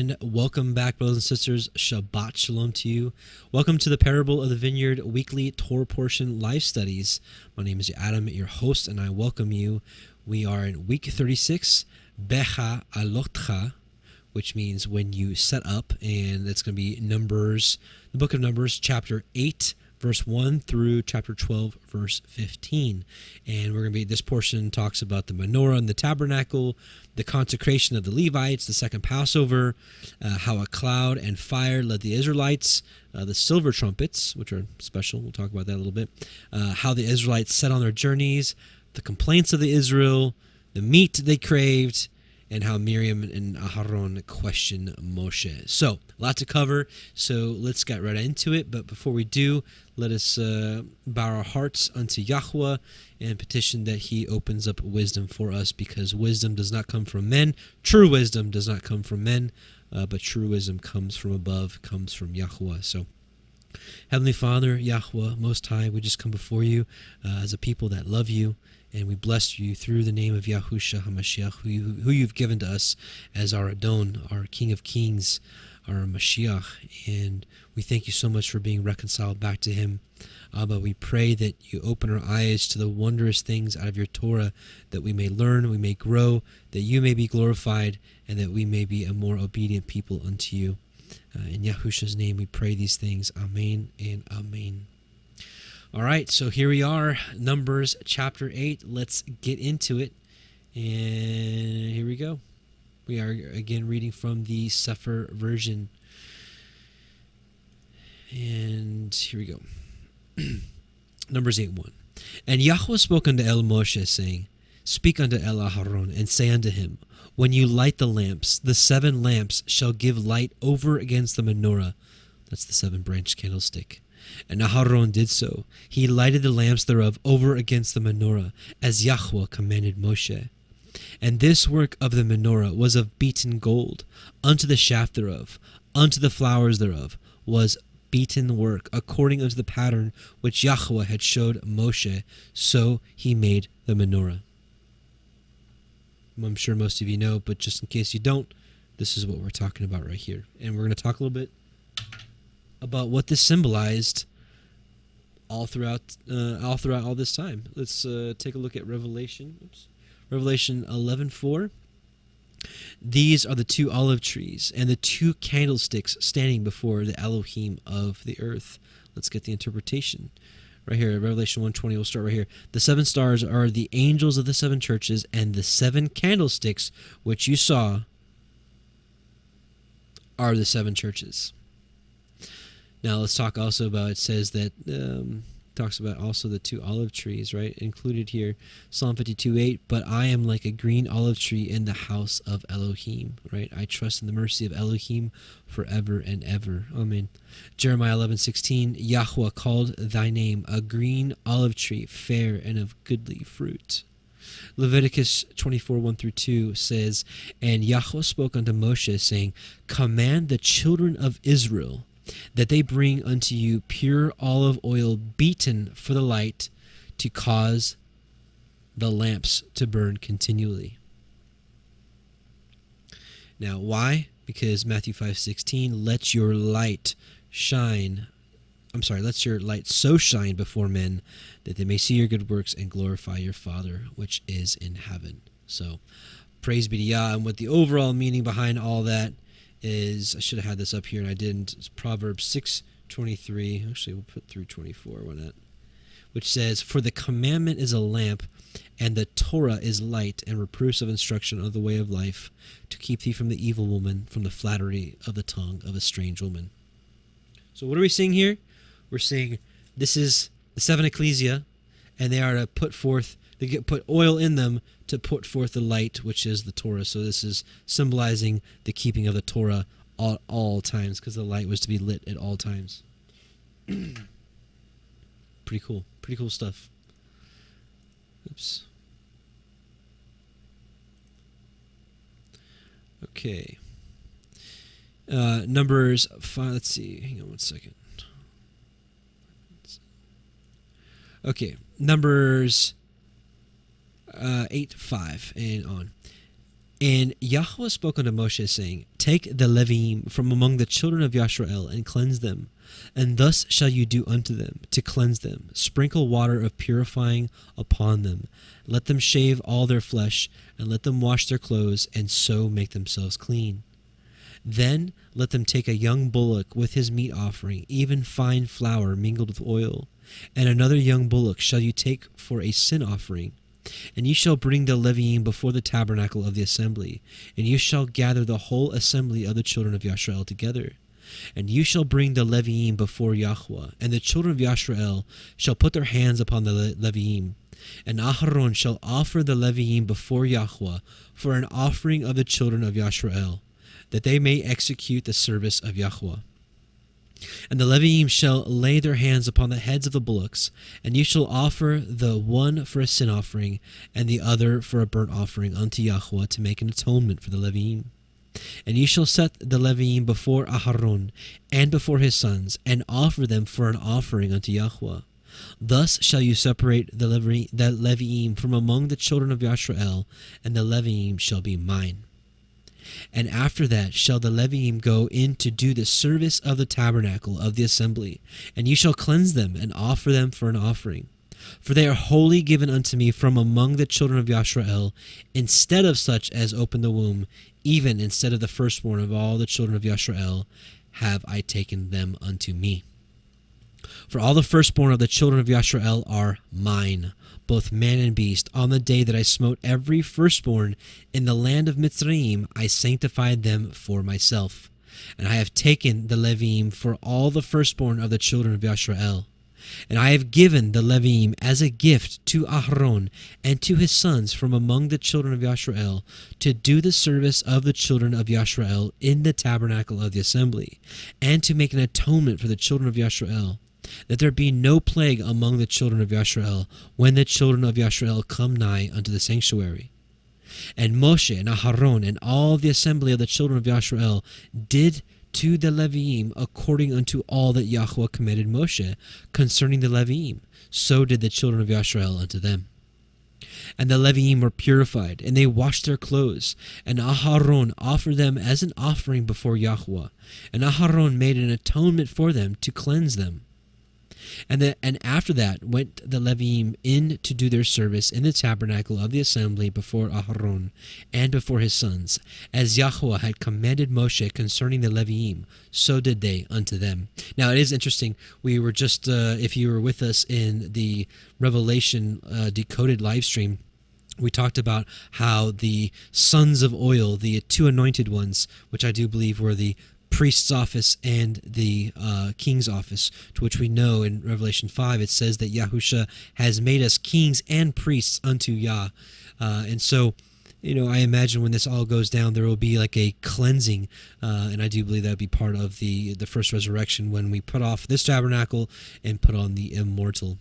And welcome back, brothers and sisters. Shabbat Shalom to you. Welcome to the Parable of the Vineyard weekly Torah portion live studies. My name is Adam, your host, and I welcome you. We are in week 36, Beha'alotecha, which means when you set up, and it's going to be Numbers, the book of Numbers, chapter 8, verse 1 through chapter 12, verse 15. And we're going to be, this portion talks about the menorah and the tabernacle, the consecration of the Levites, the second Passover, how a cloud and fire led the Israelites, the silver trumpets, which are special, we'll talk about that a little bit, how the Israelites set on their journeys, the complaints of the Israel, the meat they craved, and how Miriam and Aharon question Moshe. So, a lot to cover, so let's get right into it. But before we do, let us bow our hearts unto Yahweh and petition that He opens up wisdom for us, because wisdom does not come from men. True wisdom does not come from men, but true wisdom comes from above, comes from Yahweh. So, Heavenly Father, Yahweh, Most High, we just come before you as a people that love you, and we bless you through the name of Yahushua HaMashiach, who you've given to us as our Adon, our King of Kings, our Mashiach. And we thank you so much for being reconciled back to Him. Abba, we pray that you open our eyes to the wondrous things out of your Torah, that we may learn, we may grow, that you may be glorified, and that we may be a more obedient people unto you. In Yahushua's name we pray these things. Amen and amen. All right, so here we are, Numbers chapter 8. Let's get into it. And here we go. We are again reading from the CEPHER version. And here we go. Numbers 8:1. And Yahweh spoke unto El Moshe, saying, Speak unto El Aharon, and say unto him, When you light the lamps, the 7 lamps shall give light over against the menorah. That's the 7-branch candlestick. And Aharon did so. He lighted the lamps thereof over against the menorah, as Yahweh commanded Moshe. And this work of the menorah was of beaten gold. Unto the shaft thereof, unto the flowers thereof, was beaten work, according unto the pattern which Yahweh had showed Moshe. So he made the menorah. I'm sure most of you know, but just in case you don't, this is what we're talking about right here. And we're going to talk a little bit about what this symbolized all throughout all this time. Let's take a look at Revelation 11:4. These are the 2 olive trees and the 2 candlesticks standing before the Elohim of the earth. Let's get the interpretation. Right here, Revelation 1:20, we'll start right here. The 7 stars are the angels of the 7 churches, and the 7 candlesticks which you saw are the 7 churches. Now let's talk also about, it says that, talks about also the 2 olive trees, right? Included here, Psalm 52:8, but I am like a green olive tree in the house of Elohim, right? I trust in the mercy of Elohim forever and ever. Amen. Jeremiah 11:16, Yahweh called thy name a green olive tree, fair and of goodly fruit. Leviticus 24:1-2 says, And Yahweh spoke unto Moshe, saying, Command the children of Israel that they bring unto you pure olive oil beaten for the light, to cause the lamps to burn continually. Now, why? Because Matthew 5:16, let your light so shine before men, that they may see your good works and glorify your Father which is in heaven. So, praise be to Yah. And what the overall meaning behind all that is, I should have had this up here and I didn't. It's Proverbs 6:23. Actually, we'll put through 24. Why not? Which says, For the commandment is a lamp, and the Torah is light, and reproofs of instruction of the way of life, to keep thee from the evil woman, from the flattery of the tongue of a strange woman. So what are we seeing here? We're seeing this is the 7 ecclesia, and they are to put forth, put oil in them to put forth the light, which is the Torah. So this is symbolizing the keeping of the Torah at all times, because the light was to be lit at all times. Pretty cool stuff. Oops. Okay. Numbers 5, let's see, hang on one second. Okay, Numbers 8:5 and on. And Yahweh spoke unto Moshe, saying, Take the Leviim from among the children of Yashrael, and cleanse them. And thus shall you do unto them, to cleanse them. Sprinkle water of purifying upon them. Let them shave all their flesh, and let them wash their clothes, and so make themselves clean. Then let them take a young bullock with his meat offering, even fine flour mingled with oil. And another young bullock shall you take for a sin offering. And ye shall bring the Leviim before the tabernacle of the assembly, and you shall gather the whole assembly of the children of Yashrael together. And you shall bring the Leviim before Yahweh, and the children of Yashrael shall put their hands upon the Leviim. And Aharon shall offer the Leviim before Yahweh for an offering of the children of Yashrael, that they may execute the service of Yahweh. And the Leviim shall lay their hands upon the heads of the bullocks, and you shall offer the one for a sin offering, and the other for a burnt offering unto Yahweh, to make an atonement for the Leviim. And you shall set the Leviim before Aharon and before his sons, and offer them for an offering unto Yahweh. Thus shall you separate the Leviim from among the children of Yashrael, and the Leviim shall be mine. And after that shall the Leviim go in to do the service of the tabernacle of the assembly, and you shall cleanse them and offer them for an offering. For they are wholly given unto me from among the children of Yashrael, instead of such as open the womb, even instead of the firstborn of all the children of Yashrael, have I taken them unto me. For all the firstborn of the children of Yashrael are mine, both man and beast. On the day that I smote every firstborn in the land of Mitzrayim, I sanctified them for myself. And I have taken the Leviim for all the firstborn of the children of Yashrael. And I have given the Leviim as a gift to Aharon and to his sons from among the children of Yashrael, to do the service of the children of Yashrael in the tabernacle of the assembly, and to make an atonement for the children of Yashrael, that there be no plague among the children of Yashrael, when the children of Yashrael come nigh unto the sanctuary. And Moshe and Aharon and all the assembly of the children of Yashrael did to the Leviim according unto all that Yahweh commanded Moshe concerning the Leviim. So did the children of Yashrael unto them. And the Leviim were purified, and they washed their clothes. And Aharon offered them as an offering before Yahweh. And Aharon made an atonement for them to cleanse them. And after that went the Leviim in to do their service in the tabernacle of the assembly before Aharon and before his sons, as Yahweh had commanded Moshe concerning the Leviim, so did they unto them. Now it is interesting, we were just, if you were with us in the Revelation Decoded live stream, we talked about how the sons of oil, the two anointed ones, which I do believe were the priest's office and the king's office, to which we know in Revelation 5 it says that Yahusha has made us kings and priests unto Yah. And so, I imagine when this all goes down, there will be like a cleansing, and I do believe that would be part of the first resurrection, when we put off this tabernacle and put on the immortal.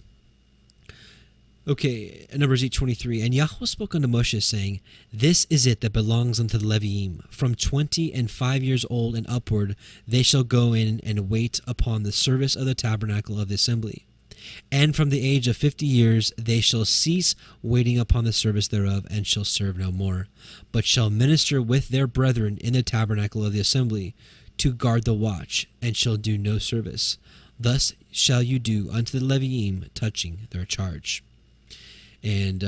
Okay, Numbers 8:23. And Yahweh spoke unto Moshe, saying, This is it that belongs unto the Leviim. From 25 years old and upward they shall go in and wait upon the service of the tabernacle of the assembly. And from the age of 50 years they shall cease waiting upon the service thereof, and shall serve no more, but shall minister with their brethren in the tabernacle of the assembly, to guard the watch, and shall do no service. Thus shall you do unto the Leviim touching their charge. And,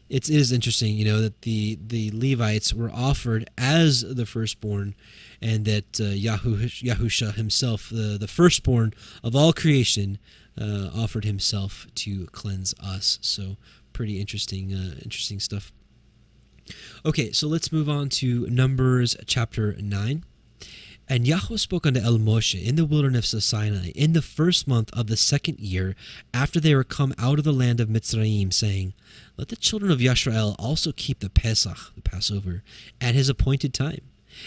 it is interesting, that the Levites were offered as the firstborn, and that Yahusha himself, the firstborn of all creation, offered himself to cleanse us. So pretty interesting stuff. Okay, so let's move on to Numbers chapter 9. And Yahweh spoke unto Moshe in the wilderness of Sinai in the first month of the second year, after they were come out of the land of Mitzrayim, saying, Let the children of Yashrael also keep the Pesach, the Passover, at his appointed time.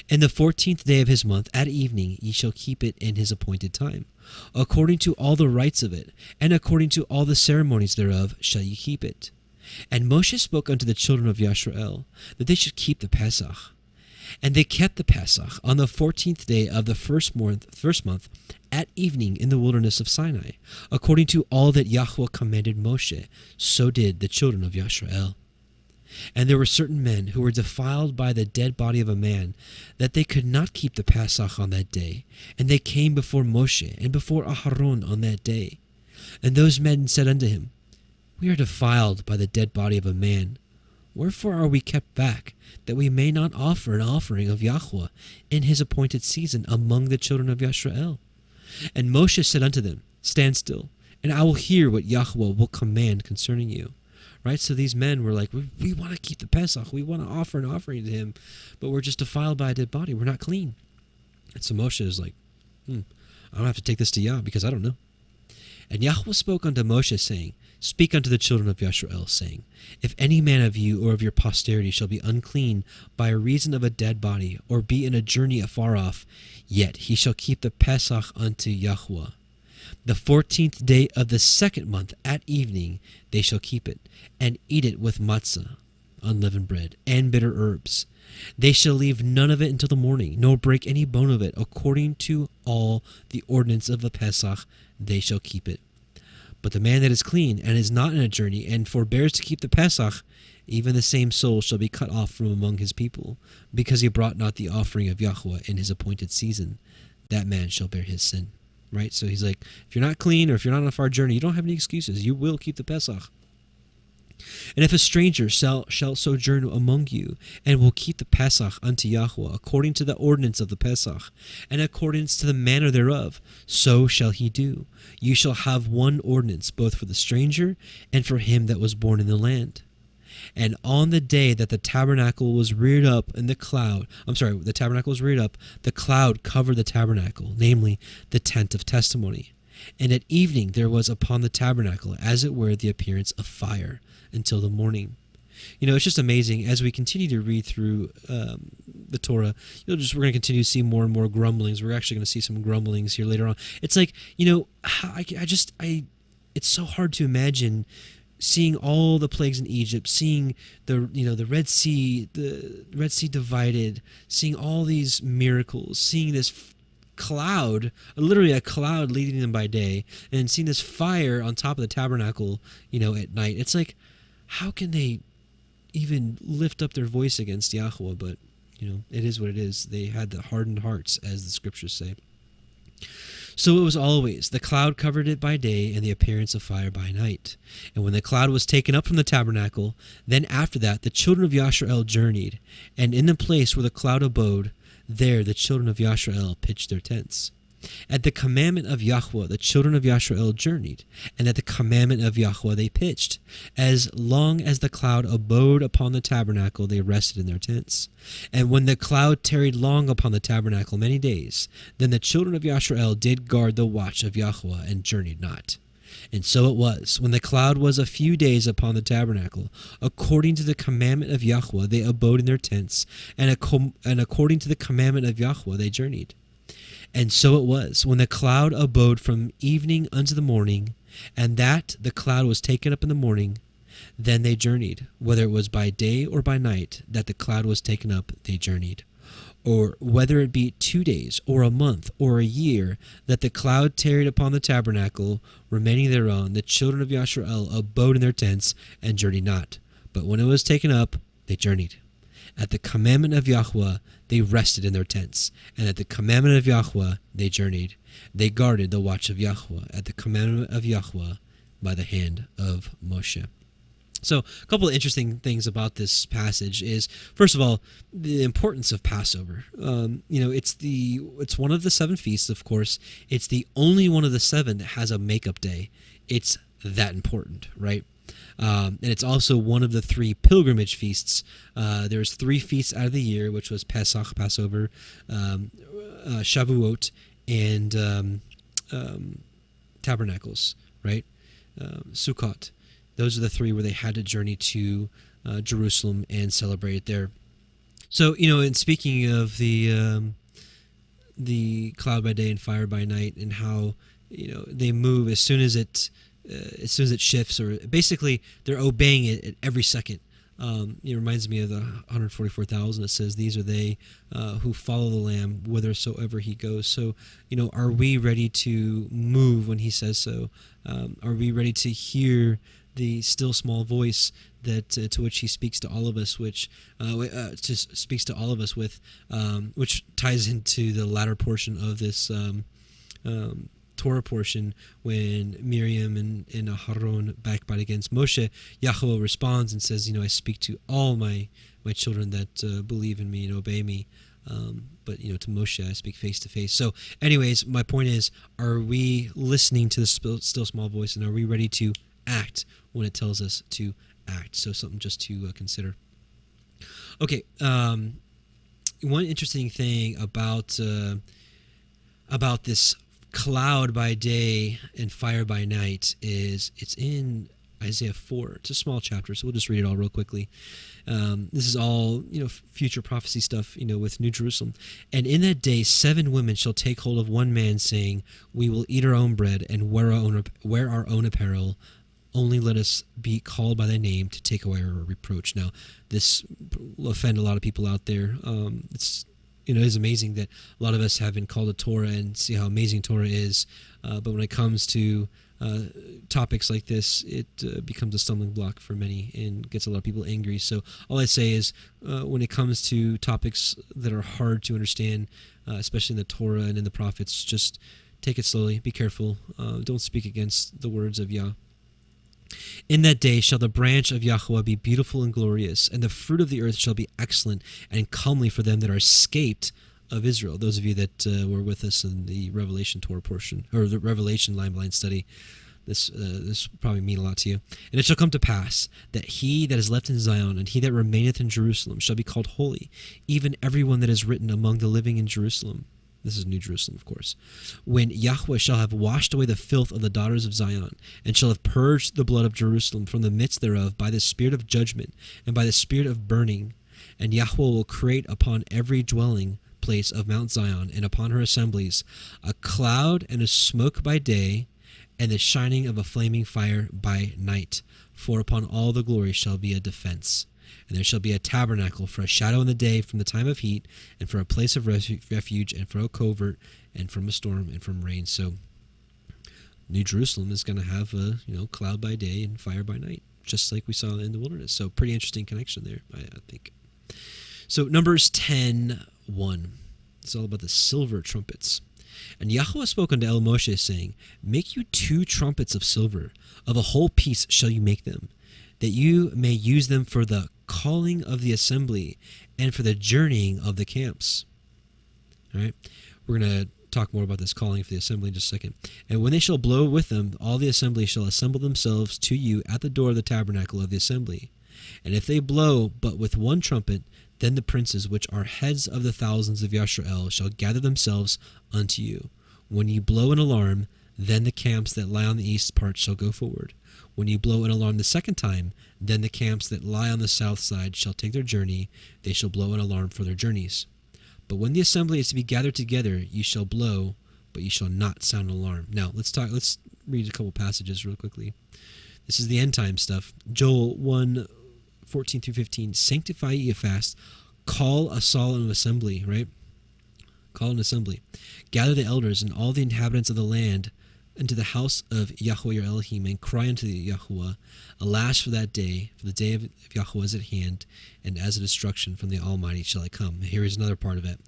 In the 14th day of his month, at evening, ye shall keep it in his appointed time. According to all the rites of it, and according to all the ceremonies thereof, shall ye keep it. And Moshe spoke unto the children of Yashrael, that they should keep the Pesach. And they kept the Pesach on the 14th day of the first month at evening in the wilderness of Sinai, according to all that Yahweh commanded Moshe. So did the children of Yashrael. And there were certain men who were defiled by the dead body of a man, that they could not keep the Pesach on that day. And they came before Moshe and before Aharon on that day. And those men said unto him, We are defiled by the dead body of a man. Wherefore are we kept back, that we may not offer an offering of Yahweh in his appointed season among the children of Yisrael? And Moshe said unto them, Stand still, and I will hear what Yahweh will command concerning you. Right? So these men were like, we want to keep the Pesach. We want to offer an offering to him, but we're just defiled by a dead body. We're not clean. And so Moshe is like, I don't have to take this to Yah because I don't know. And Yahweh spoke unto Moshe, saying, Speak unto the children of Yisrael, saying, If any man of you or of your posterity shall be unclean by reason of a dead body, or be in a journey afar off, yet he shall keep the Pesach unto Yahweh. The 14th day of the 2nd month at evening they shall keep it, and eat it with matzah, unleavened bread, and bitter herbs. They shall leave none of it until the morning, nor break any bone of it. According to all the ordinance of the Pesach, they shall keep it. But the man that is clean, and is not in a journey, and forbears to keep the Pesach, even the same soul shall be cut off from among his people, because he brought not the offering of Yahweh in his appointed season. That man shall bear his sin. Right? So he's like, if you're not clean, or if you're not on a far journey, you don't have any excuses. You will keep the Pesach. And if a stranger shall sojourn among you, and will keep the Pesach unto Yahweh, according to the ordinance of the Pesach, and according to the manner thereof, so shall he do. You shall have one ordinance, both for the stranger, and for him that was born in the land. And on the day that the tabernacle was reared up in the cloud, the tabernacle was reared up, the cloud covered the tabernacle, namely the tent of testimony. And at evening there was upon the tabernacle, as it were, the appearance of fire until the morning. You know, it's just amazing as we continue to read through the Torah. We're going to continue to see more and more grumblings. We're actually going to see some grumblings here later on. It's like, it's so hard to imagine seeing all the plagues in Egypt, seeing the Red Sea divided, seeing all these miracles, seeing this cloud, literally a cloud leading them by day, and seeing this fire on top of the tabernacle, at night. It's like, how can they even lift up their voice against Yahweh? But, it is what it is. They had the hardened hearts, as the scriptures say. So it was always, the cloud covered it by day, and the appearance of fire by night. And when the cloud was taken up from the tabernacle, then after that the children of Yisrael journeyed, and in the place where the cloud abode, there the children of Yisrael pitched their tents. At the commandment of Yahweh the children of Yisrael journeyed, and at the commandment of Yahweh they pitched. As long as the cloud abode upon the tabernacle, they rested in their tents. And when the cloud tarried long upon the tabernacle many days, then the children of Yisrael did guard the watch of Yahweh, and journeyed not. And so it was, when the cloud was a few days upon the tabernacle, according to the commandment of Yahweh they abode in their tents, and according to the commandment of Yahweh they journeyed. And so it was, when the cloud abode from evening unto the morning, and that the cloud was taken up in the morning, then they journeyed. Whether it was by day or by night that the cloud was taken up, they journeyed. Or whether it be 2 days, or a month, or a year, that the cloud tarried upon the tabernacle, remaining thereon, the children of Yisrael abode in their tents, and journeyed not. But when it was taken up, they journeyed. At the commandment of Yahweh they rested in their tents, and at the commandment of Yahweh they journeyed. They guarded the watch of Yahweh at the commandment of Yahweh by the hand of Moshe. So a couple of interesting things about this passage is, first of all, the importance of Passover. It's one of the 7 feasts, of course. It's the only one of the 7 that has a makeup day. It's that important, right? And it's also one of the 3 pilgrimage feasts. There's 3 feasts out of the year, which was Pesach, Passover, Shavuot, and Tabernacles, right? Sukkot. Those are the 3 where they had to journey to Jerusalem and celebrate it there. So, and speaking of the cloud by day and fire by night, and how they move as soon as it shifts, or basically they're obeying it at every second. It reminds me of the 144,000. It says, "These are they who follow the Lamb whithersoever he goes." So, are we ready to move when he says so? Are we ready to hear the still small voice that to which he speaks to all of us, which speaks to all of us with, which ties into the latter portion of this Torah portion when Miriam and Aharon backbite against Moshe. Yahweh responds and says, I speak to all my children that believe in me and obey me. But to Moshe I speak face to face. So anyways, my point is, are we listening to the still small voice, and are we ready to act when it tells us to act? So something just to consider. Okay, one interesting thing about this cloud by day and fire by night is it's in Isaiah 4. It's a small chapter, so we'll just read it all real quickly. This is all, future prophecy stuff, with New Jerusalem. And in that day, 7 women shall take hold of one man, saying, we will eat our own bread and wear our own apparel. Only let us be called by thy name to take away our reproach. Now, this will offend a lot of people out there. It's it is amazing that a lot of us have been called to Torah and see how amazing Torah is. But when it comes to topics like this, it becomes a stumbling block for many and gets a lot of people angry. So all I say is when it comes to topics that are hard to understand, especially in the Torah and in the prophets, just take it slowly, be careful, don't speak against the words of Yah. In that day shall the branch of Yahweh be beautiful and glorious, and the fruit of the earth shall be excellent and comely for them that are escaped of Israel. Those of you that were with us in the Revelation Torah portion, or the Revelation line-by-line study, this probably mean a lot to you. And it shall come to pass that he that is left in Zion and he that remaineth in Jerusalem shall be called holy, even every one that is written among the living in Jerusalem. This is New Jerusalem, of course. When Yahweh shall have washed away the filth of the daughters of Zion, and shall have purged the blood of Jerusalem from the midst thereof by the spirit of judgment and by the spirit of burning, and Yahweh will create upon every dwelling place of Mount Zion and upon her assemblies a cloud and a smoke by day, and the shining of a flaming fire by night. For upon all the glory shall be a defense. And there shall be a tabernacle for a shadow in the day from the time of heat, and for a place of refuge, and for a covert, and from a storm, and from rain. So New Jerusalem is going to have a cloud by day and fire by night, just like we saw in the wilderness. So pretty interesting connection there, I think. So Numbers 10:1. It's all about the silver trumpets. And Yahweh spoke unto Moshe, saying, make you 2 trumpets of silver, of a whole piece shall you make them, that you may use them for the calling of the assembly and for the journeying of the camps. All right, we're going to talk more about this calling for the assembly in just a second. And when they shall blow with them, all the assembly shall assemble themselves to you at the door of the tabernacle of the assembly. And if they blow but with one trumpet, then the princes which are heads of the thousands of Yashar'el shall gather themselves unto you. When you blow an alarm, then the camps that lie on the east part shall go forward. When you blow an alarm the second time, then the camps that lie on the south side shall take their journey. They shall blow an alarm for their journeys. But when the assembly is to be gathered together, you shall blow, but you shall not sound an alarm. Now, let's read a couple passages real quickly. This is the end time stuff. Joel 1:14-15. Sanctify ye a fast. Call a solemn assembly, right? Call an assembly. Gather the elders and all the inhabitants of the land into the house of Yahweh your Elohim, and cry unto Yahweh, alas for that day, for the day of Yahweh is at hand, and as a destruction from the Almighty shall it come. Here is another part of it.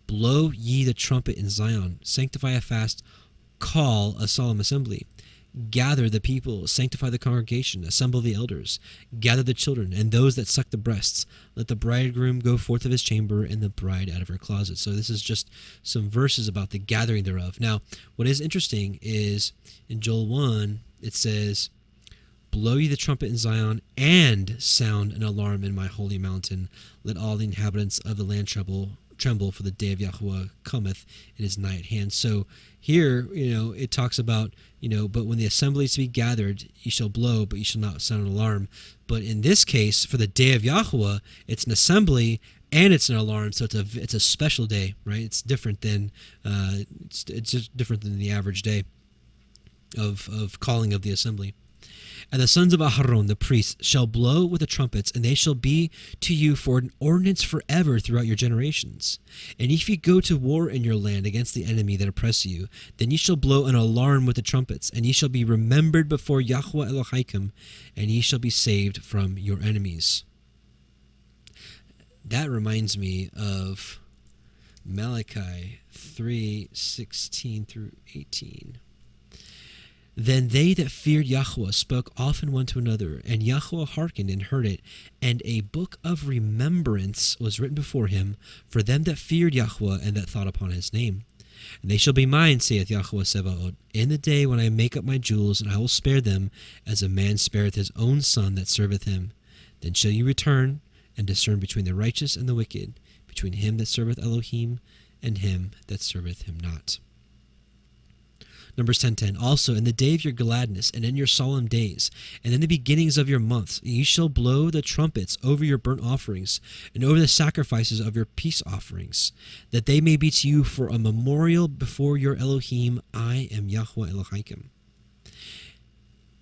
Blow ye the trumpet in Zion, sanctify a fast, call a solemn assembly. Gather the people, sanctify the congregation, assemble the elders, gather the children, and those that suck the breasts. Let the bridegroom go forth of his chamber, and the bride out of her closet. So this is just some verses about the gathering thereof. Now, what is interesting is in Joel 1, it says, blow ye the trumpet in Zion, and sound an alarm in my holy mountain. Let all the inhabitants of the land tremble, for the day of Yahweh cometh, it is nigh at hand. So here, it talks about, but when the assembly is to be gathered, ye shall blow, but ye shall not sound an alarm. But in this case, for the day of Yahweh, it's an assembly and it's an alarm. So it's a special day, right? It's different than it's just different than the average day of calling of the assembly. And the sons of Aharon, the priests, shall blow with the trumpets, and they shall be to you for an ordinance forever throughout your generations. And if you go to war in your land against the enemy that oppress you, then ye shall blow an alarm with the trumpets, and ye shall be remembered before Yahweh Elohim, and ye shall be saved from your enemies. That reminds me of Malachi 3:16 through 18. Then they that feared Yahweh spoke often one to another, and Yahweh hearkened and heard it, and a book of remembrance was written before him for them that feared Yahweh and that thought upon his name. And they shall be mine, saith Yahweh Sebaot, in the day when I make up my jewels, and I will spare them, as a man spareth his own son that serveth him. Then shall you return and discern between the righteous and the wicked, between him that serveth Elohim and him that serveth him not. Numbers 10:10. Also, in the day of your gladness, and in your solemn days, and in the beginnings of your months, ye shall blow the trumpets over your burnt offerings, and over the sacrifices of your peace offerings, that they may be to you for a memorial before your Elohim. I am Yahweh Elohim.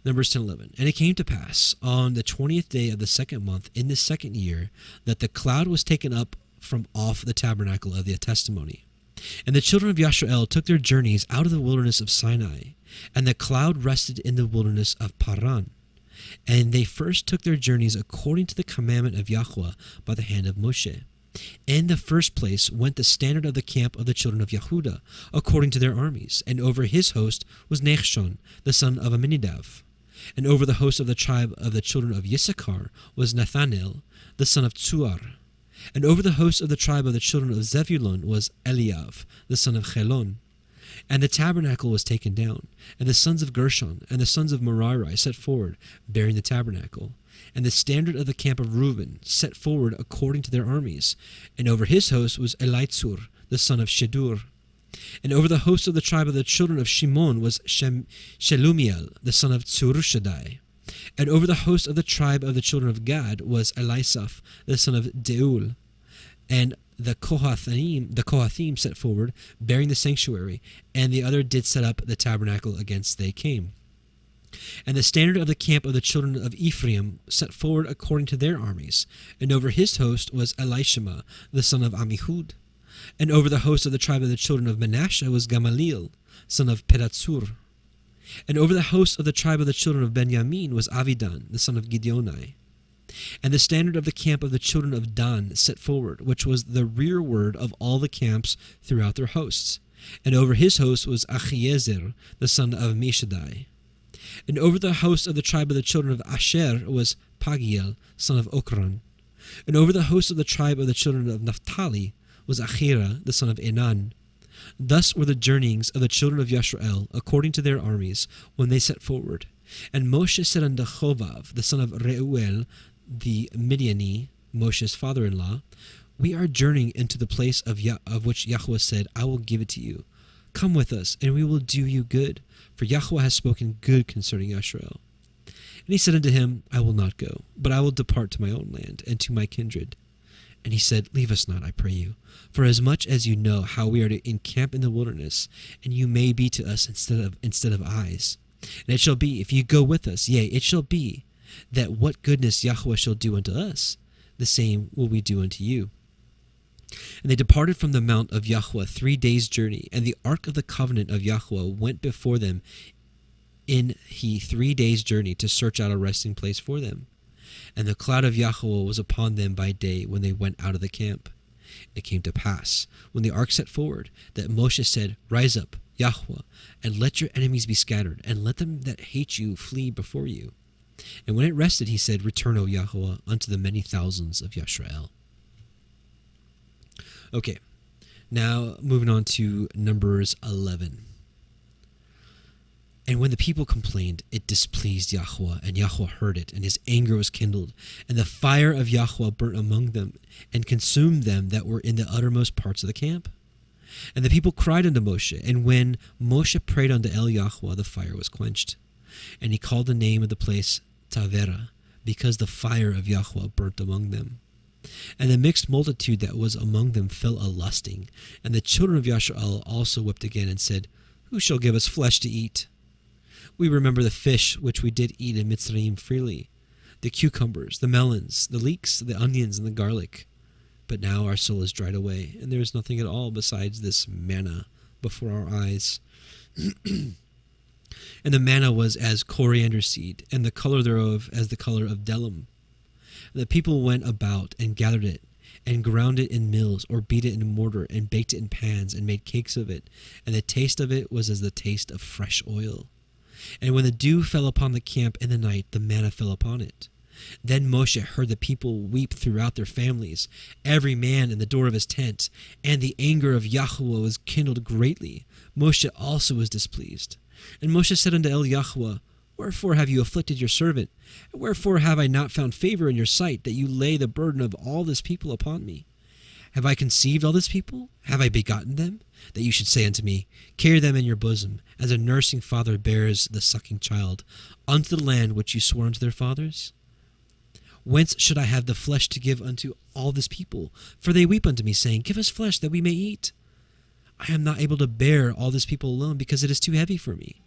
Numbers 10:11. And it came to pass on the 20th day of the second month in the second year, that the cloud was taken up from off the tabernacle of the testimony. And the children of Yashrael took their journeys out of the wilderness of Sinai, and the cloud rested in the wilderness of Paran. And they first took their journeys according to the commandment of Yahweh by the hand of Moshe. In the first place went the standard of the camp of the children of Yehuda, according to their armies, and over his host was Nechshon, the son of Amminadab. And over the host of the tribe of the children of Yissachar was Nathanael, the son of Tzuar. And over the host of the tribe of the children of Zebulun was Eliav, the son of Chelon. And the tabernacle was taken down, and the sons of Gershon and the sons of Merari set forward, bearing the tabernacle. And the standard of the camp of Reuben set forward according to their armies. And over his host was Elitzur, the son of Shedur. And over the host of the tribe of the children of Shimon was Shelumiel, the son of Tzurushadai. And over the host of the tribe of the children of Gad was Elisaph, the son of Deul. And the Kohathim set forward, bearing the sanctuary, and the other did set up the tabernacle against they came. And the standard of the camp of the children of Ephraim set forward according to their armies. And over his host was Elishama, the son of Amihud. And over the host of the tribe of the children of Manasseh was Gamaliel, son of Pedatsur. And over the host of the tribe of the children of Benjamin was Avidan, the son of Gideoni. And the standard of the camp of the children of Dan set forward, which was the rearward of all the camps throughout their hosts. And over his host was Achiezer, the son of Meshadai. And over the host of the tribe of the children of Asher was Pagiel, son of Okran. And over the host of the tribe of the children of Naphtali was Achira, the son of Enan. Thus were the journeyings of the children of Yashrael, according to their armies, when they set forward. And Moshe said unto Chovav, the son of Reuel, the Midiani, Moshe's father-in-law, We are journeying into the place of which Yahweh said, I will give it to you. Come with us, and we will do you good, for Yahweh has spoken good concerning Yashrael. And he said unto him, I will not go, but I will depart to my own land, and to my kindred. And he said, Leave us not, I pray you, for as much as you know how we are to encamp in the wilderness, and you may be to us instead of eyes. And it shall be, if you go with us, yea, it shall be, that what goodness Yahweh shall do unto us, the same will we do unto you. And they departed from the mount of Yahweh 3 days' journey, and the ark of the covenant of Yahweh went before them in 3 days' journey to search out a resting place for them. And the cloud of Yahweh was upon them by day when they went out of the camp. And it came to pass, when the ark set forward, that Moshe said, Rise up, Yahweh, and let your enemies be scattered, and let them that hate you flee before you. And when it rested, he said, Return, O Yahweh, unto the many thousands of Yashrael. Okay, now moving on to Numbers 11. And when the people complained, it displeased Yahweh, and Yahweh heard it, and his anger was kindled. And the fire of Yahweh burnt among them, and consumed them that were in the uttermost parts of the camp. And the people cried unto Moshe, and when Moshe prayed unto El Yahweh, the fire was quenched. And he called the name of the place Tavera, because the fire of Yahweh burnt among them. And the mixed multitude that was among them fell a lusting. And the children of Yashrael also wept again, and said, Who shall give us flesh to eat? We remember the fish which we did eat in Mitzrayim freely, the cucumbers, the melons, the leeks, the onions, and the garlic. But now our soul is dried away, and there is nothing at all besides this manna before our eyes. And the manna was as coriander seed, and the color thereof as the color of bdellium. And the people went about and gathered it, and ground it in mills, or beat it in a mortar, and baked it in pans, and made cakes of it. And the taste of it was as the taste of fresh oil. And when the dew fell upon the camp in the night, the manna fell upon it. Then Moshe heard the people weep throughout their families, every man in the door of his tent, and the anger of Yahweh was kindled greatly. Moshe also was displeased. And Moshe said unto Yahweh, Wherefore have you afflicted your servant? And wherefore have I not found favor in your sight, that you lay the burden of all this people upon me? Have I conceived all this people? Have I begotten them? That you should say unto me, Carry them in your bosom, as a nursing father bears the sucking child, unto the land which you swore unto their fathers? Whence should I have the flesh to give unto all this people? For they weep unto me, saying, Give us flesh, that we may eat. I am not able to bear all this people alone, because it is too heavy for me.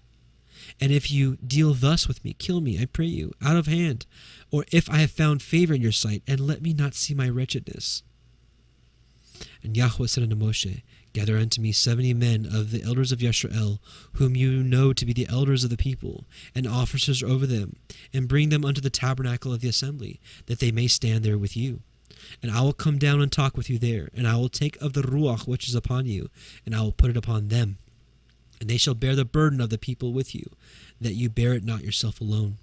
And if you deal thus with me, kill me, I pray you, out of hand. Or if I have found favor in your sight, and let me not see my wretchedness. And Yahweh said unto Moshe, Gather unto me 70 men of the elders of Yisrael, whom you know to be the elders of the people, and officers over them, and bring them unto the tabernacle of the assembly, that they may stand there with you. And I will come down and talk with you there, and I will take of the Ruach which is upon you, and I will put it upon them. And they shall bear the burden of the people with you, that you bear it not yourself alone.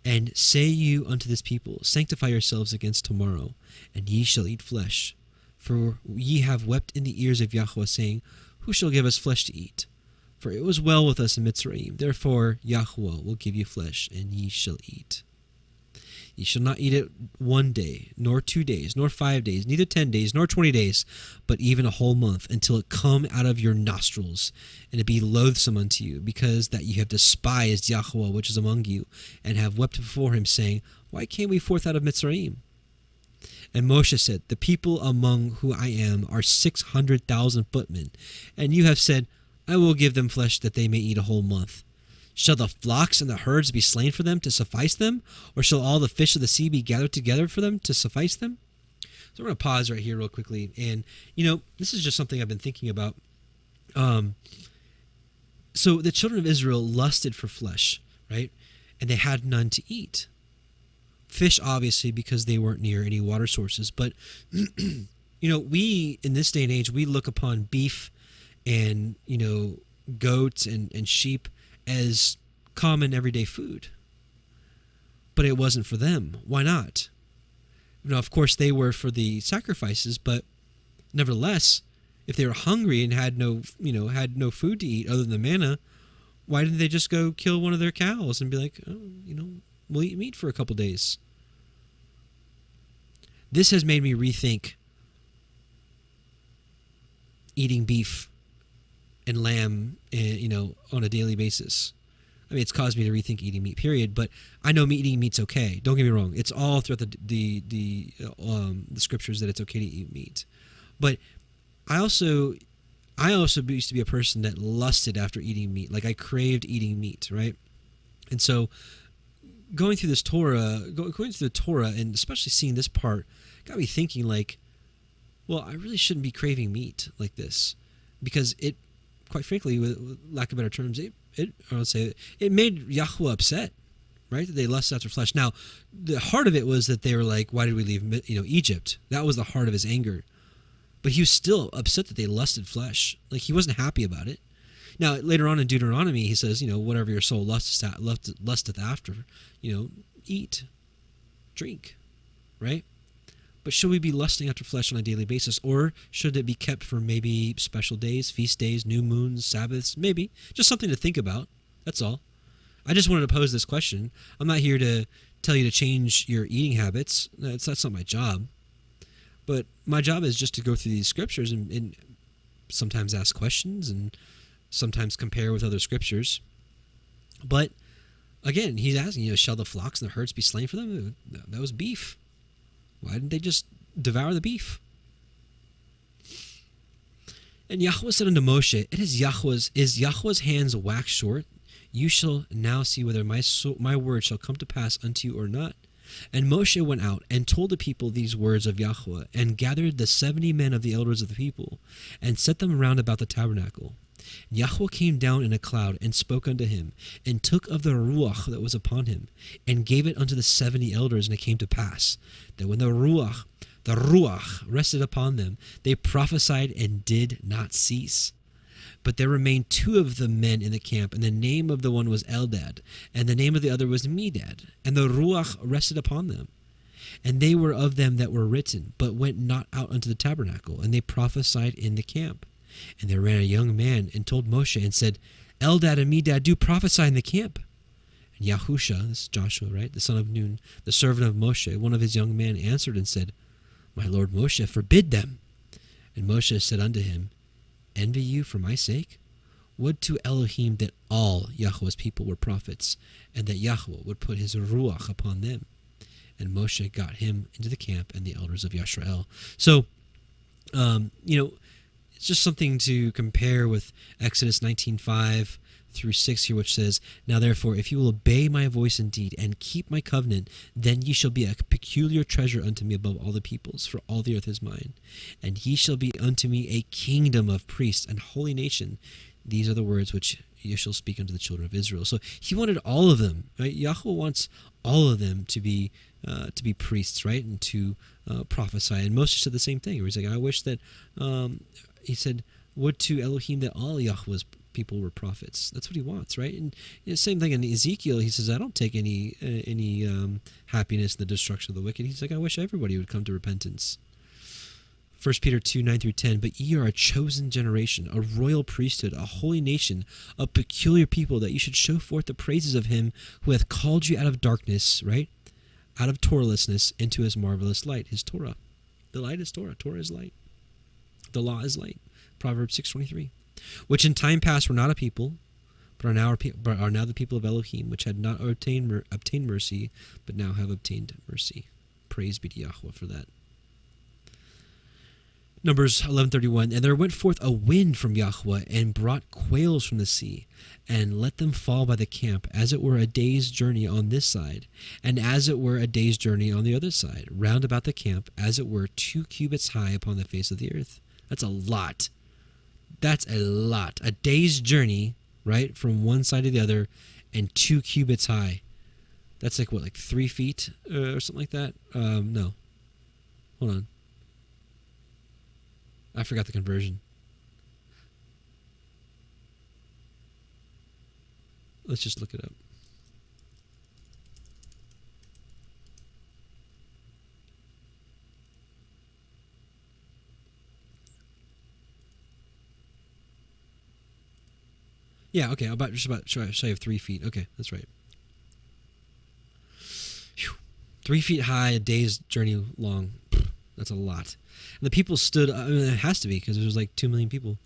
And say you unto this people, Sanctify yourselves against tomorrow, and ye shall eat flesh. For ye have wept in the ears of Yahweh, saying, Who shall give us flesh to eat? For it was well with us in Mitzrayim. Therefore Yahweh will give you flesh, and ye shall eat. Ye shall not eat it 1 day, nor 2 days, nor 5 days, neither 10 days, nor 20 days, but even a whole month, until it come out of your nostrils, and it be loathsome unto you, because that ye have despised Yahweh which is among you, and have wept before him, saying, Why came we forth out of Mitzrayim? And Moshe said, The people among whom I am are 600,000 footmen, and you have said, I will give them flesh that they may eat a whole month. Shall the flocks and the herds be slain for them to suffice them? Or shall all the fish of the sea be gathered together for them to suffice them? So we're going to pause right here real quickly. And, this is just something I've been thinking about. So the children of Israel lusted for flesh, right? And they had none to eat. Fish, obviously, because they weren't near any water sources. But, we, in this day and age, we look upon beef and, goats and sheep as common everyday food. But it wasn't for them. Why not? Of course, they were for the sacrifices, but nevertheless, if they were hungry and had no food to eat other than the manna, why didn't they just go kill one of their cows and be like, we'll eat meat for a couple days? This has made me rethink eating beef and lamb, on a daily basis. I mean, it's caused me to rethink eating meat, period. But I know eating meat's okay. Don't get me wrong; it's all throughout the scriptures that it's okay to eat meat. But I also used to be a person that lusted after eating meat. Like I craved eating meat, right? And so going through this Torah, going through the Torah, and especially seeing this part, got me thinking like, well, I really shouldn't be craving meat like this, because it, quite frankly, with lack of better terms, it made Yahweh upset, right? That they lusted after flesh. Now, the heart of it was that they were like, why did we leave, Egypt? That was the heart of his anger. But he was still upset that they lusted flesh. Like he wasn't happy about it. Now, later on in Deuteronomy, he says, whatever your soul lusteth after, eat, drink, right? But should we be lusting after flesh on a daily basis, or should it be kept for maybe special days, feast days, new moons, Sabbaths? Maybe. Just something to think about. That's all. I just wanted to pose this question. I'm not here to tell you to change your eating habits. That's not my job. But my job is just to go through these scriptures and sometimes ask questions and sometimes compare with other scriptures. But again, he's asking, shall the flocks and the herds be slain for them? That was beef. Why didn't they just devour the beef? And Yahweh said unto Moshe, is Yahweh's hands waxed short? You shall now see whether my word shall come to pass unto you or not. And Moshe went out and told the people these words of Yahweh, and gathered the 70 men of the elders of the people, and set them round about the tabernacle. And Yahweh came down in a cloud, and spoke unto him, and took of the ruach that was upon him, and gave it unto the 70 elders. And it came to pass that when the ruach rested upon them, they prophesied and did not cease. But there remained 2 of the men in the camp, and the name of the one was Eldad, and the name of the other was Medad, and the Ruach rested upon them. And they were of them that were written, but went not out unto the tabernacle, and they prophesied in the camp. And there ran a young man, and told Moshe, and said, Eldad and Medad do prophesy in the camp. And Yahusha, this is Joshua, right, the son of Nun, the servant of Moshe, one of his young men, answered and said, My lord Moshe, forbid them. And Moshe said unto him, Envy you for my sake? Would to Elohim that all Yahweh's people were prophets, and that Yahweh would put his ruach upon them. And Moshe got him into the camp, and the elders of Yisrael. So, it's just something to compare with Exodus 19:5 through 6 here, which says, Now therefore, if you will obey my voice indeed, and keep my covenant, then ye shall be a peculiar treasure unto me above all the peoples, for all the earth is mine. And ye shall be unto me a kingdom of priests and holy nation. These are the words which ye shall speak unto the children of Israel. So he wanted all of them, right? Yahweh wants all of them to be priests, right? And to prophesy. And Moses said the same thing. He's like, I wish that, he said, would to Elohim that all Yahweh's people were prophets. That's what he wants, right? And same thing in Ezekiel. He says, I don't take any happiness in the destruction of the wicked. He's like, I wish everybody would come to repentance. 1 Peter 2:9-10, But ye are a chosen generation, a royal priesthood, a holy nation, a peculiar people, that you should show forth the praises of him who hath called you out of darkness, right? Out of Torahlessness into his marvelous light, his Torah. The light is Torah. Torah is light. The law is light. Proverbs 6:23. Which in time past were not a people, but are now the people of Elohim, which had not obtained mercy, but now have obtained mercy. Praise be to Yahweh for that. Numbers 11:31, And there went forth a wind from Yahweh, and brought quails from the sea, and let them fall by the camp, as it were a day's journey on this side, and as it were a day's journey on the other side, round about the camp, as it were 2 cubits high upon the face of the earth. That's a lot. That's a lot. A day's journey, right, from one side to the other, and 2 cubits high. That's like, what, like 3 feet or something like that? No. Hold on. I forgot the conversion. Let's just look it up. Yeah, okay, just about shy of 3 feet. Okay, that's right. Whew. 3 feet high, a day's journey long. That's a lot. And the people stood, it has to be, because there was like 2 million people.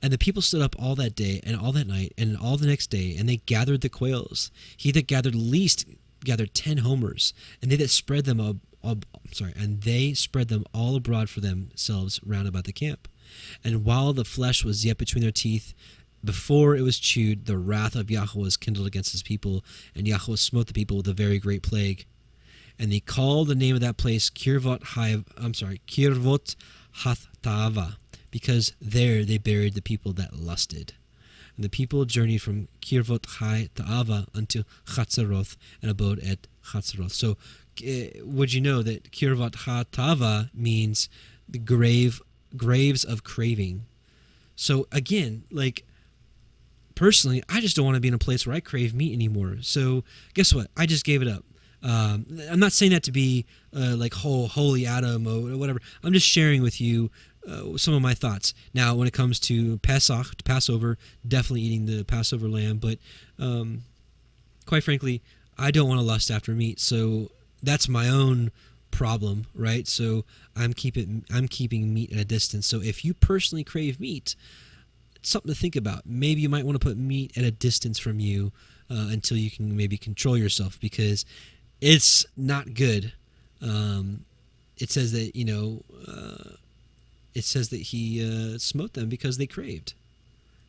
And the people stood up all that day, and all that night, and all the next day, and they gathered the quails. He that gathered least gathered 10 homers, and they spread them all abroad for themselves round about the camp. And while the flesh was yet between their teeth, before it was chewed, the wrath of Yahweh was kindled against his people, and Yahweh smote the people with a very great plague. And they called the name of that place Kirvot Hath-Ta'ava, because there they buried the people that lusted. And the people journeyed from Kirvot Ta'ava unto Chatzeroth, and abode at Chatzeroth. So, would you know that Kirvot Ta'ava means the graves of craving? So again, like, personally, I just don't want to be in a place where I crave meat anymore. So guess what? I just gave it up. I'm not saying that to be like holy Adam or whatever. I'm just sharing with you some of my thoughts. Now, when it comes to Pesach, to Passover, definitely eating the Passover lamb. But quite frankly, I don't want to lust after meat. So that's my own problem, right? So I'm keeping meat at a distance. So if you personally crave meat, it's something to think about. Maybe you might want to put meat at a distance from you until you can maybe control yourself, because it's not good. It says that he smote them because they craved.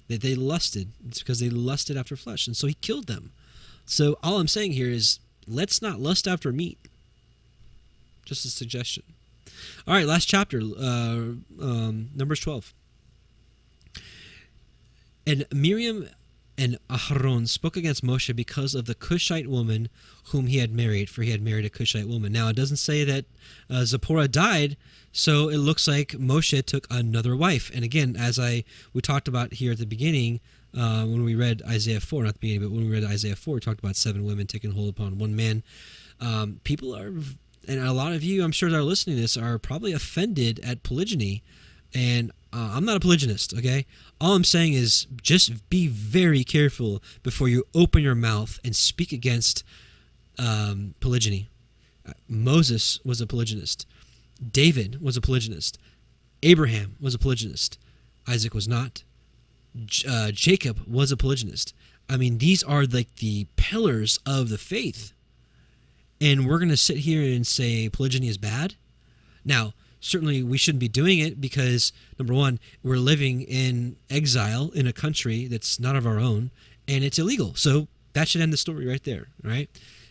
that they lusted. It's because they lusted after flesh, and so he killed them. So all I'm saying here is, let's not lust after meat. Just a suggestion. All right, last chapter, Numbers 12. And Miriam and Aharon spoke against Moshe because of the Cushite woman whom he had married, for he had married a Cushite woman. Now, it doesn't say that Zipporah died, so it looks like Moshe took another wife. And again, as we talked about here at the beginning, when we read Isaiah 4, not the beginning, but when we read Isaiah 4, we talked about 7 women taking hold upon one man. People are, and a lot of you, I'm sure that are listening to this, are probably offended at polygyny. And I'm not a polygynist, okay? All I'm saying is just be very careful before you open your mouth and speak against polygyny. Moses was a polygynist. David was a polygynist. Abraham was a polygynist. Isaac was not. Jacob was a polygynist. I mean, these are like the pillars of the faith. And we're going to sit here and say polygyny is bad? Now, certainly we shouldn't be doing it because, number one, we're living in exile in a country that's not of our own, and it's illegal. So that should end the story right there, right?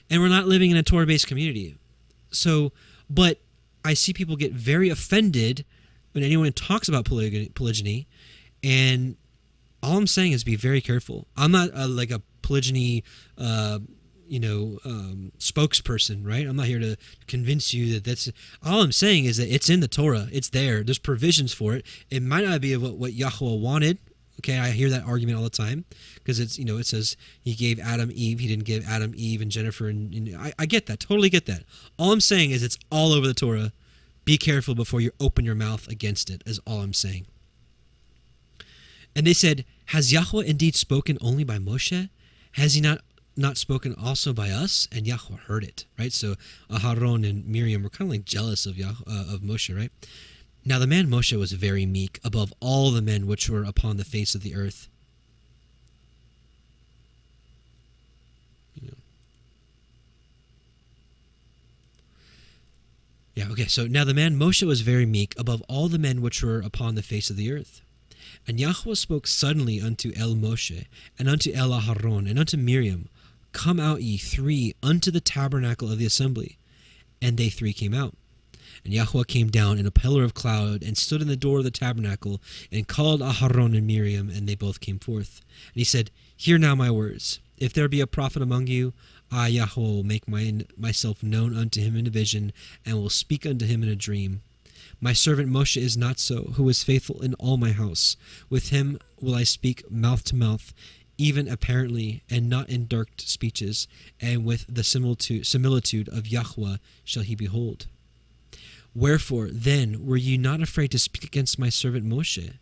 And we're not living in a Torah-based community. So, but I see people get very offended when anyone talks about polygyny, and all I'm saying is be very careful. I'm not like a polygyny spokesperson, right? I'm not here to convince you that that's. All I'm saying is that it's in the Torah. It's there. There's provisions for it. It might not be what Yahweh wanted. Okay, I hear that argument all the time because it's, it says he gave Adam Eve. He didn't give Adam Eve and Jennifer. And I get that. Totally get that. All I'm saying is it's all over the Torah. Be careful before you open your mouth against it, is all I'm saying. And they said, has Yahweh indeed spoken only by Moshe? Has he not spoken also by us? And Yahweh heard it, right? So Aharon and Miriam were kind of like jealous of Moshe, right? Now the man Moshe was very meek above all the men which were upon the face of the earth. Yeah, okay, so now the man Moshe was very meek above all the men which were upon the face of the earth. And Yahweh spoke suddenly unto El Moshe, and unto El Aharon, and unto Miriam, come out ye three unto the tabernacle of the assembly. And they three came out. And Yahweh came down in a pillar of cloud, and stood in the door of the tabernacle, and called Aharon and Miriam, and they both came forth. And he said, hear now my words. If there be a prophet among you, I, Yahweh, will make myself known unto him in a vision, and will speak unto him in a dream. My servant Moshe is not so, who is faithful in all my house. With him will I speak mouth to mouth, even apparently, and not in dark speeches, and with the similitude of Yahweh shall he behold. Wherefore, then, were ye not afraid to speak against my servant Moshe?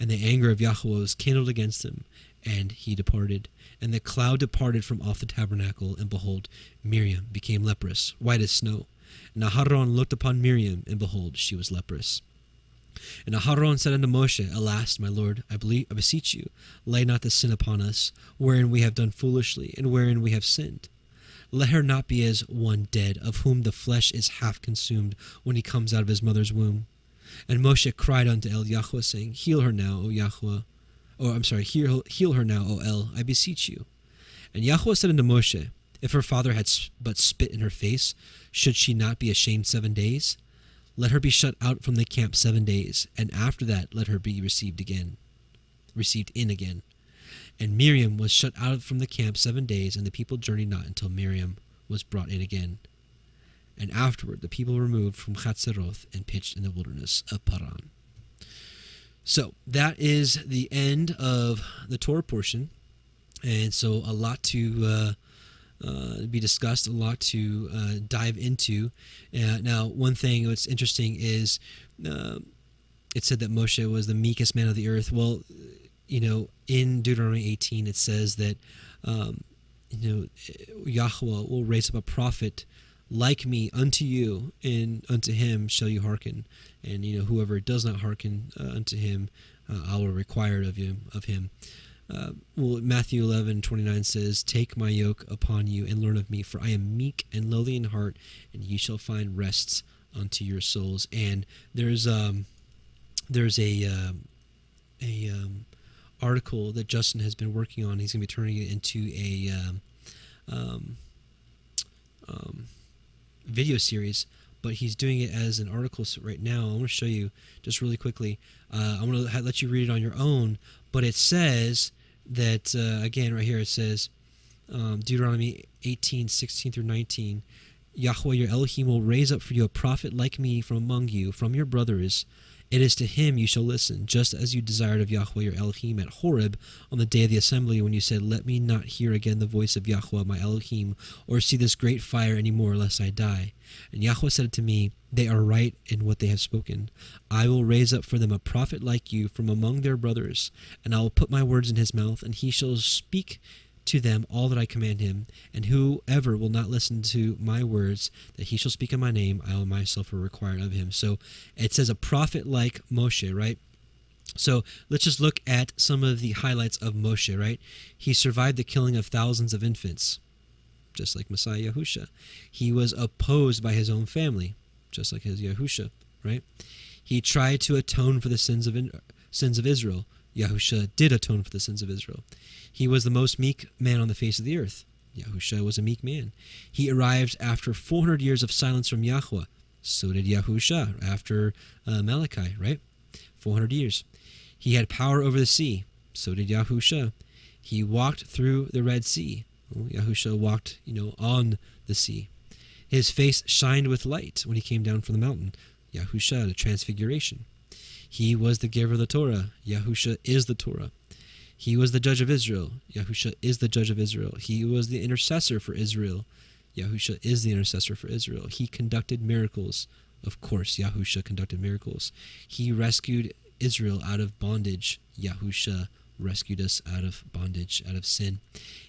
And the anger of Yahweh was kindled against him, and he departed. And the cloud departed from off the tabernacle, and behold, Miriam became leprous, white as snow. And Aharon looked upon Miriam, and behold, she was leprous. And Aharon said unto Moshe, alas, my lord, I beseech you, lay not the sin upon us, wherein we have done foolishly, and wherein we have sinned. Let her not be as one dead, of whom the flesh is half consumed, when he comes out of his mother's womb. And Moshe cried unto El Yahweh, saying, heal her now, O Yahweh. Heal her now, O El, I beseech you. And Yahweh said unto Moshe, if her father had but spit in her face, should she not be ashamed 7 days? Let her be shut out from the camp 7 days, and after that let her be received in again. And Miriam was shut out from the camp 7 days, and the people journeyed not until Miriam was brought in again. And afterward the people removed from Chatzeroth and pitched in the wilderness of Paran. So that is the end of the Torah portion, and so a lot to be discussed, a lot to dive into. Now, one thing that's interesting is it said that Moshe was the meekest man of the earth. Well, in Deuteronomy 18 it says that Yahweh will raise up a prophet like me unto you, and unto him shall you hearken. And whoever does not hearken unto him, I will require it of him. Matthew 11:29 says, take my yoke upon you and learn of me, for I am meek and lowly in heart, and ye shall find rest unto your souls. And there's a article that Justin has been working on. He's going to be turning it into a video series, but he's doing it as an article right now. I want to show you just really quickly. I'm going to let you read it on your own, but it says that, again, right here, it says, Deuteronomy 18:16 through 19, Yahweh your Elohim will raise up for you a prophet like me from among you, from your brothers. It is to him you shall listen, just as you desired of Yahweh your Elohim at Horeb on the day of the assembly, when you said, let me not hear again the voice of Yahweh my Elohim, or see this great fire any more, lest I die. And Yahweh said to me, they are right in what they have spoken. I will raise up for them a prophet like you from among their brothers, and I will put my words in his mouth, and he shall speak to them all that I command him, and whoever will not listen to my words that he shall speak in my name, I will myself require of him. So it says a prophet like Moshe, right? So let's just look at some of the highlights of Moshe, right? He survived the killing of thousands of infants, just like Messiah Yahusha. He was opposed by his own family, just like his Yahusha, right? He tried to atone for the sins of Israel. Yahusha did atone for the sins of Israel. He was the most meek man on the face of the earth. Yahusha was a meek man. He arrived after 400 years of silence from Yahweh. So did Yahusha after Malachi, right? 400 years. He had power over the sea. So did Yahusha. He walked through the Red Sea. Well, Yahusha walked, on the sea. His face shined with light when he came down from the mountain. Yahusha, the transfiguration. He was the giver of the Torah. Yahusha is the Torah. He was the judge of Israel. Yahusha is the judge of Israel. He was the intercessor for Israel. Yahusha is the intercessor for Israel. He conducted miracles. Of course, Yahusha conducted miracles. He rescued Israel out of bondage. Yahusha rescued us out of bondage, out of sin.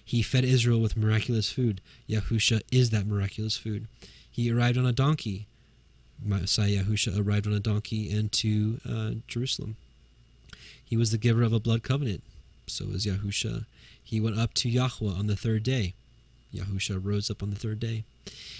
He fed Israel with miraculous food. Yahusha is that miraculous food. He arrived on a donkey. Messiah Yahusha arrived on a donkey into Jerusalem. He was the giver of a blood covenant. So was Yahusha. He went up to Yahweh on the third day. Yahusha rose up on the third day.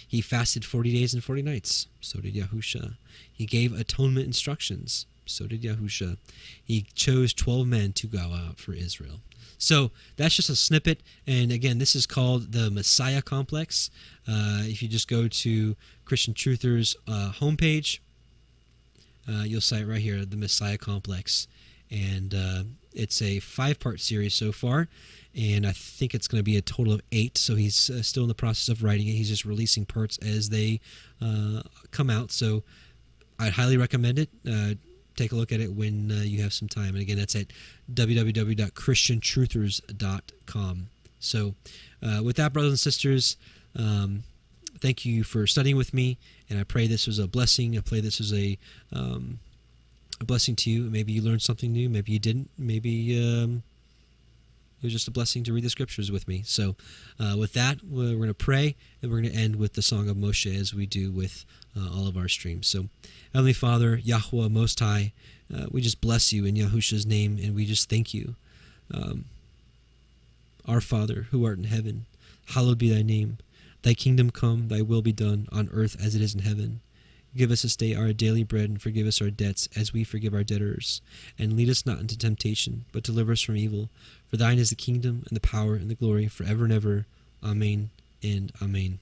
He fasted 40 days and 40 nights. So did Yahusha. He gave atonement instructions. So did Yahusha. He chose 12 men to go out for Israel. So that's just a snippet. And again, this is called the Messiah Complex. If you just go to Christian Truthers' homepage, you'll see it right here, the Messiah Complex. And it's a 5-part series so far. And I think it's going to be a total of 8. So he's still in the process of writing it. He's just releasing parts as they come out. So I'd highly recommend it. Take a look at it when you have some time. And again, that's at www.christiantruthers.com. So with that, brothers and sisters, thank you for studying with me. And I pray this was a blessing. I pray this was a blessing to you. Maybe you learned something new. Maybe you didn't. Maybe it was just a blessing to read the scriptures with me. So with that, we're going to pray, and we're going to end with the Song of Moshe as we do with all of our streams. So Heavenly Father, Yahweh Most High, we just bless you in Yahusha's name, and we just thank you. Our Father, who art in heaven, hallowed be thy name. Thy kingdom come, thy will be done, on earth as it is in heaven. Give us this day our daily bread, and forgive us our debts as we forgive our debtors. And lead us not into temptation, but deliver us from evil. For thine is the kingdom, and the power, and the glory, forever and ever. Amen and amen.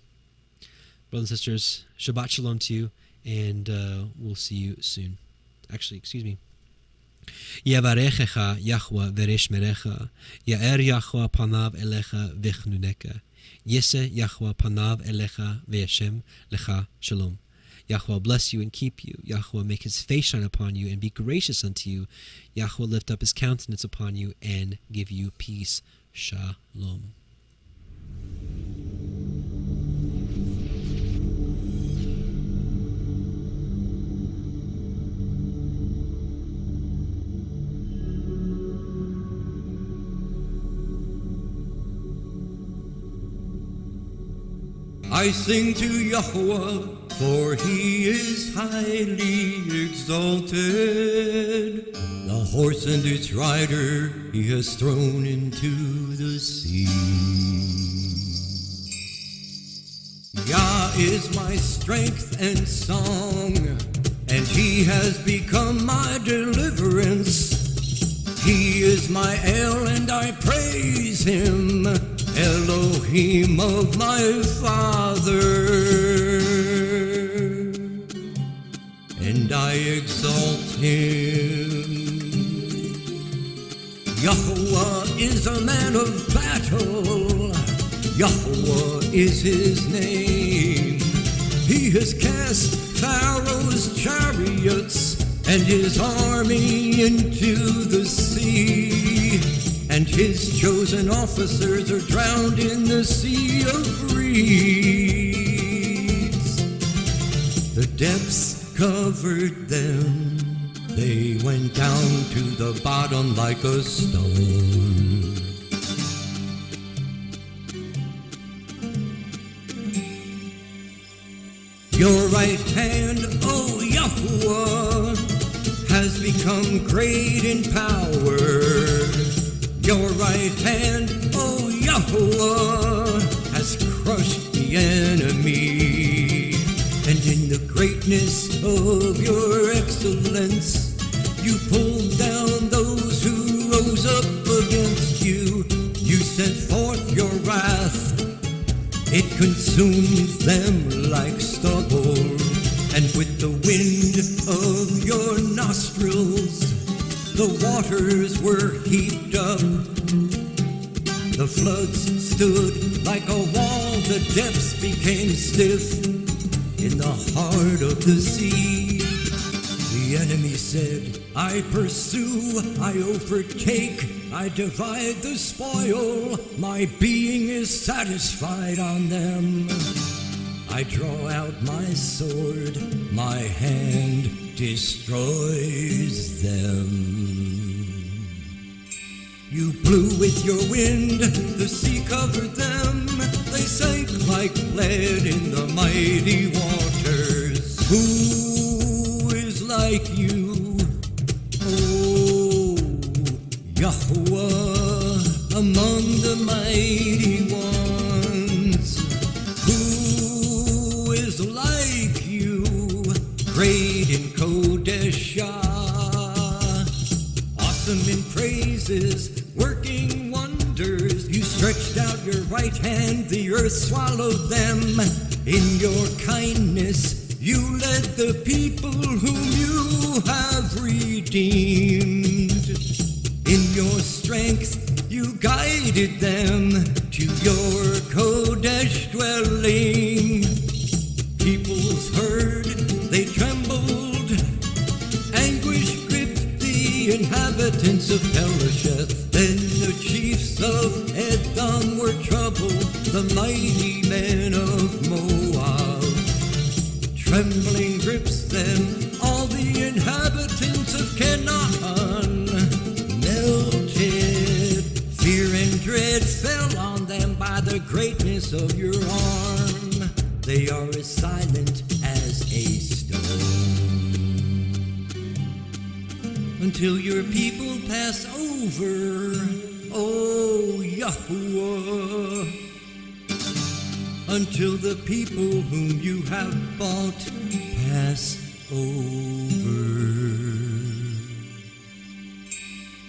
Brothers and sisters, Shabbat Shalom to you, and we'll see you soon. Actually, excuse me. Yavarechecha Yahweh vereshmerecha, Ya'er Yahweh panav elecha v'chnuneka, Yese Yahweh panav elecha v'yashem lecha shalom. Yahweh bless you and keep you. Yahweh make his face shine upon you and be gracious unto you. Yahweh lift up his countenance upon you and give you peace. Shalom. I sing to Yahweh, for he is highly exalted. The horse and its rider he has thrown into the sea. Yah is my strength and song, and he has become my deliverance. He is my I praise him, Elohim of my father, and I exalt him. Yahweh is a man of battle, Yahweh is his name. He has cast Pharaoh's chariots and his army into the sea, and his chosen officers are drowned in the sea of reeds. The depths covered them, they went down to the bottom like a stone. Your right hand, O Yahuwah, has become great in power. Your right hand, O Yahuwah, has crushed the enemy. And in the greatness of your excellence, you pulled down those who rose up against you. You sent forth your wrath, it consumed them like stubble, and with the wind of your nostrils, the waters were heaped up. The floods stood like a wall, the depths became stiff in the heart of the sea. The enemy said, I pursue, I overtake, I divide the spoil, my being is satisfied on them. I draw out my sword, my hand destroys them. You blew with your wind, the sea covered them, they sank like lead in the mighty waters. Who is like you, O Yahuwah, among the mighty ones? Who is like you, great in Kodeshah, awesome in praises, working wonders? You stretched out your right hand, the earth swallowed them. In your kindness, you led the people whom you have redeemed. In your strength, you guided them to your Kodesh dwelling. Peoples heard, they trembled. Anguish gripped the inhabitants of Pelasheth. Then the chiefs of Edom were troubled, the mighty men of Moab. Trembling grips them, all the inhabitants of Canaan melted. Fear and dread fell on them by the greatness of your arm. They are as silent as a stone, until your people pass over, O Yahuwah. Until the people whom you have bought pass over.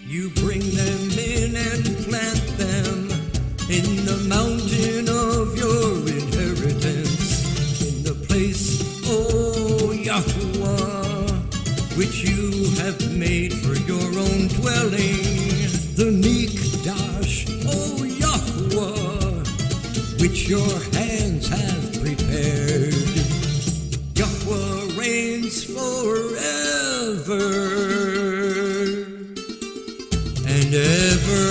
You bring them in and plant them in the mountain of your inheritance, in the place, O Yahuwah, which you have made for your own dwelling, the Mikdash, O Yahuwah, which your hands have prepared. Yahweh reigns forever and ever.